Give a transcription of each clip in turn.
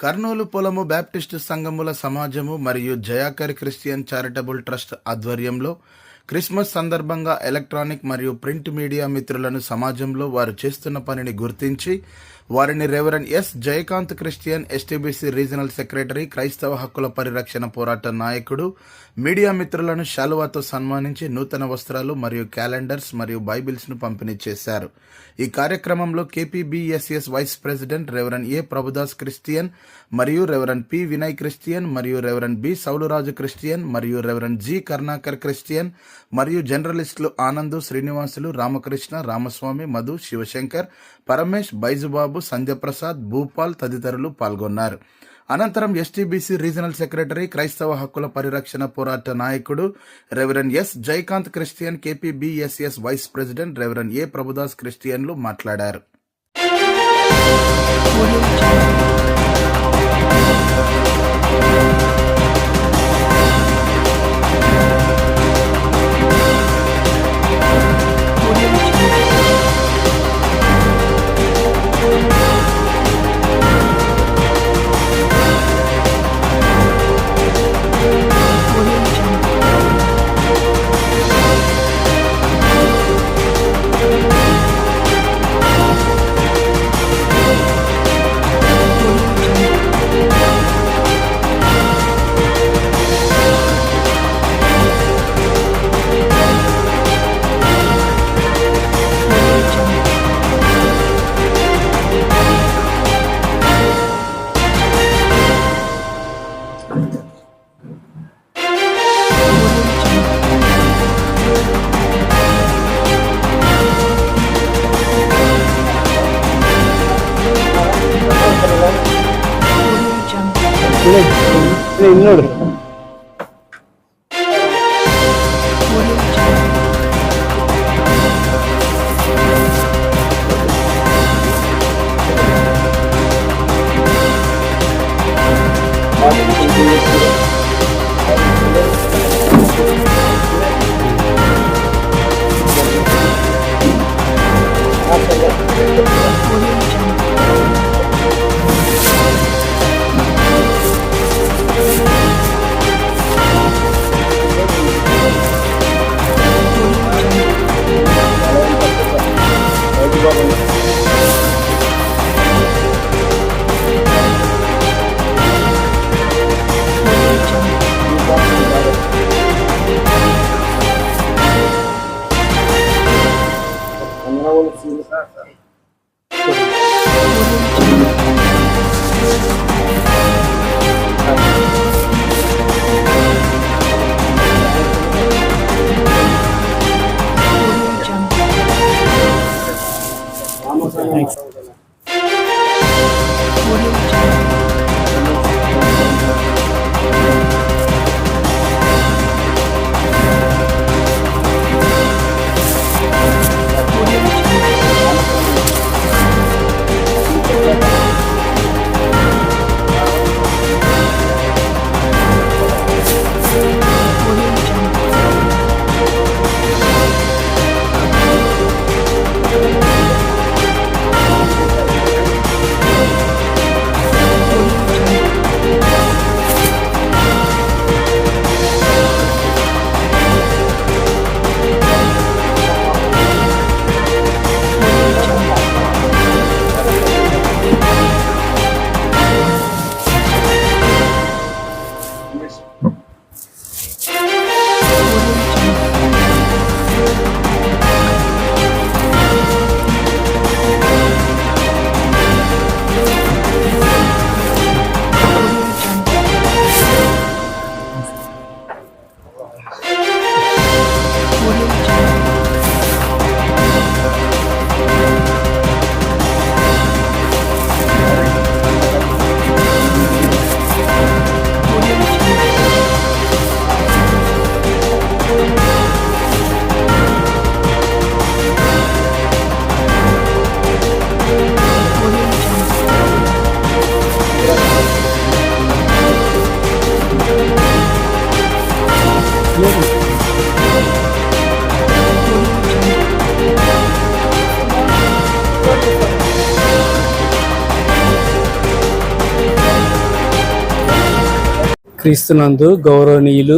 కర్నూలు పొలము బ్యాప్టిస్టు సంఘముల సమాజము మరియు జయాకర్ క్రిస్టియన్ చారిటబుల్ ట్రస్ట్ ఆధ్వర్యంలో క్రిస్మస్ సందర్భంగా ఎలక్ట్రానిక్ మరియు ప్రింట్ మీడియా మిత్రులను సమాజంలో వారు చేస్తున్న పనిని గుర్తించి వారిని reverend S Jayakanth Christian ST BC regional secretary, క్రైస్తవ హక్కుల పరిరక్షణ పోరాట నాయకుడు, మీడియా మిత్రులను శాలువాతో సన్మానించి నూతన వస్త్రాలు మరియు క్యాలెండర్స్ మరియు బైబిల్స్ ను పంపిణీ చేశారు. ఈ కార్యక్రమంలో KPBSS vice president reverend A Prabhudas Christian మరియు రెవరెండ్ పి వినయ్ క్రిస్టియన్ మరియు రెవరెండ్ బి సౌలురాజు క్రిస్టియన్ మరియు రెవరెండ్ జి కర్ణాకర్ క్రిస్టియన్ మరియు జర్నలిస్టులు ఆనందు, శ్రీనివాసులు, రామకృష్ణ, రామస్వామి, మధు, శివశంకర్, పరమేష్, బైజుబాబు, సంధ్యప్రసాద్, భూపాల్ తదితరులు పాల్గొన్నారు. అనంతరం ఎస్టీబీసీ రీజనల్ సెక్రటరీ, క్రైస్తవ హక్కుల పరిరక్షణ పోరాట నాయకుడు reverend S Jayakanth Christian, KPBSS vice president reverend A Prabhudas క్రిస్టియన్లు మాట్లాడారు. ಇನ್ನೋಡು Thanks. క్రీస్తునందు గౌరవనీయులు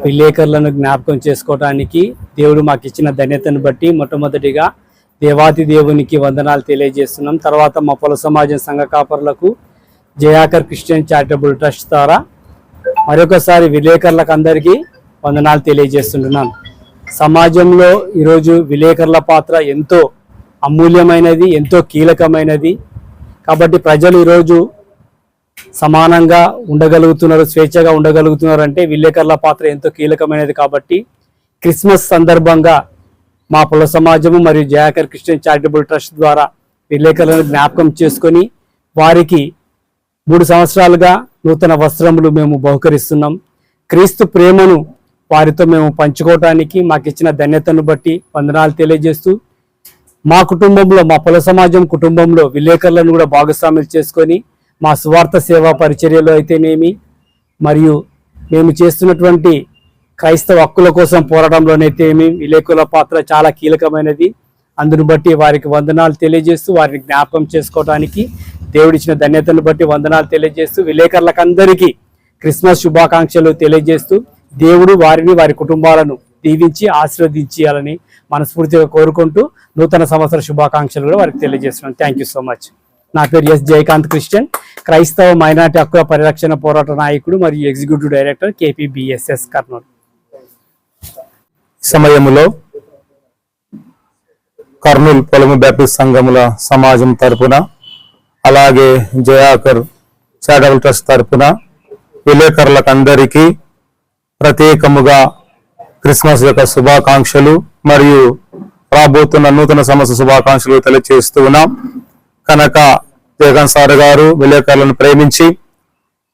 విలేకరులను జ్ఞాపకం చేసుకోవడానికి దేవుడు మాకు ఇచ్చిన ధన్యతను బట్టి మొట్టమొదటిగా దేవాతి దేవునికి వందనాలు తెలియజేస్తున్నాం. తర్వాత మా పొల సమాజం సంఘ కాపరులకు జయాకర్ క్రిస్టియన్ చారిటబుల్ ట్రస్ట్ ద్వారా మరొకసారి విలేకరులకు అందరికీ వందనాలు తెలియజేస్తున్నాం. సమాజంలో ఈరోజు విలేకరుల పాత్ర ఎంతో అమూల్యమైనది, ఎంతో కీలకమైనది. కాబట్టి ప్రజలు ఈరోజు సమానంగా ఉండగలుగుతున్నారు, స్వేచ్ఛగా ఉండగలుగుతున్నారు అంటే విలేకరుల పాత్ర ఎంతో కీలకమైనది. కాబట్టి క్రిస్మస్ సందర్భంగా మా పొల సమాజము మరియు జయాకర్ క్రిస్టియన్ చారిటబుల్ ట్రస్ట్ ద్వారా విలేకరులను జ్ఞాపకం చేసుకొని వారికి 3 సంవత్సరాలుగా నూతన వస్త్రములు మేము బహుకరిస్తున్నాం. క్రీస్తు ప్రేమను వారితో మేము పంచుకోవటానికి మాకు ఇచ్చిన ధన్యతను బట్టి వందనాలు తెలియజేస్తూ మా కుటుంబంలో, మా పొల సమాజం కుటుంబంలో విలేకరులను కూడా భాగస్వాములు చేసుకొని మా సువార్త సేవా పరిచర్యలో అయితేనేమి మరియు మేము చేస్తున్నటువంటి క్రైస్తవ హక్కుల కోసం పోరాటంలోనైతేనేమి విలేకరుల పాత్ర చాలా కీలకమైనది. అందును బట్టి వారికి వందనాలు తెలియజేస్తూ వారిని జ్ఞాపకం చేసుకోవడానికి దేవుడిచ్చిన ధన్యతను బట్టి వందనాలు తెలియజేస్తూ విలేకరులకందరికీ క్రిస్మస్ శుభాకాంక్షలు తెలియజేస్తూ దేవుడు వారిని, వారి కుటుంబాలను దీవించి ఆశీర్వదించాలని మనస్ఫూర్తిగా కోరుకుంటూ నూతన సంవత్సర శుభాకాంక్షలు కూడా వారికి తెలియజేస్తున్నాను. Thank you so much. నా పేరు ఎస్ జయకాంత్ క్రిస్టియన్, క్రైస్తవ మైనార్టీ హక్కుల పరిరక్షణ పోరాట నాయకుడు మరియు ఎగ్జిక్యూటివ్ డైరెక్టర్ KPBSS కర్నూలు. సమయంలో కర్నూలు పొలము బ్యాప్టిస్ట్ సంఘముల సమాజం తరపున అలాగే జయాకర్ చారిటబుల్ ట్రస్ట్ తరపున విలేకరులకు అందరికీ ప్రత్యేకముగా క్రిస్మస్ యొక్క శుభాకాంక్షలు మరియు రాబోతున్న నూతన సంవత్సర శుభాకాంక్షలు తెలియజేస్తూ ఉన్నాం. కనుక జగన్ సార్ గారు విలేకరులను ప్రేమించి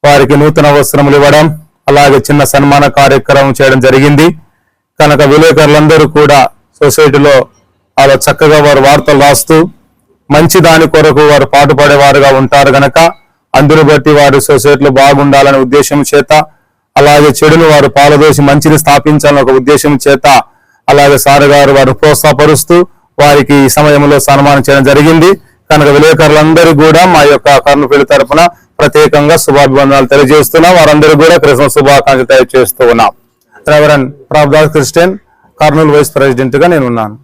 వారికి నూతన వస్త్రములు ఇవ్వడం, అలాగే చిన్న సన్మాన కార్యక్రమం చేయడం జరిగింది. కనుక విలేకరులందరూ కూడా సొసైటీలో అలా చక్కగా వారు వార్తలు రాస్తూ మంచి దాని కొరకు వారు పాటుపడేవారుగా ఉంటారు. కనుక అందును బట్టి వారు సొసైటీలో బాగుండాలనే ఉద్దేశం చేత, అలాగే చెడును వారు పాలదోసి మంచిని స్థాపించాలనే ఒక ఉద్దేశం చేత అలాగే సార్ గారు వారు ప్రోత్సాహపరుస్తూ వారికి ఈ సమయంలో సన్మానం చేయడం జరిగింది. కనుక విలేకరులందరూ కూడా మా యొక్క కర్నూలు తరపున ప్రత్యేకంగా శుభాభివందనాలు తెలియజేస్తున్నాం. వారందరూ కూడా క్రిస్మస్ శుభాకాంక్షలు తెలియజేస్తూ ఉన్నాం. Reverend Prabhudas Christian, Kurnool vice president గా నేను ఉన్నాను.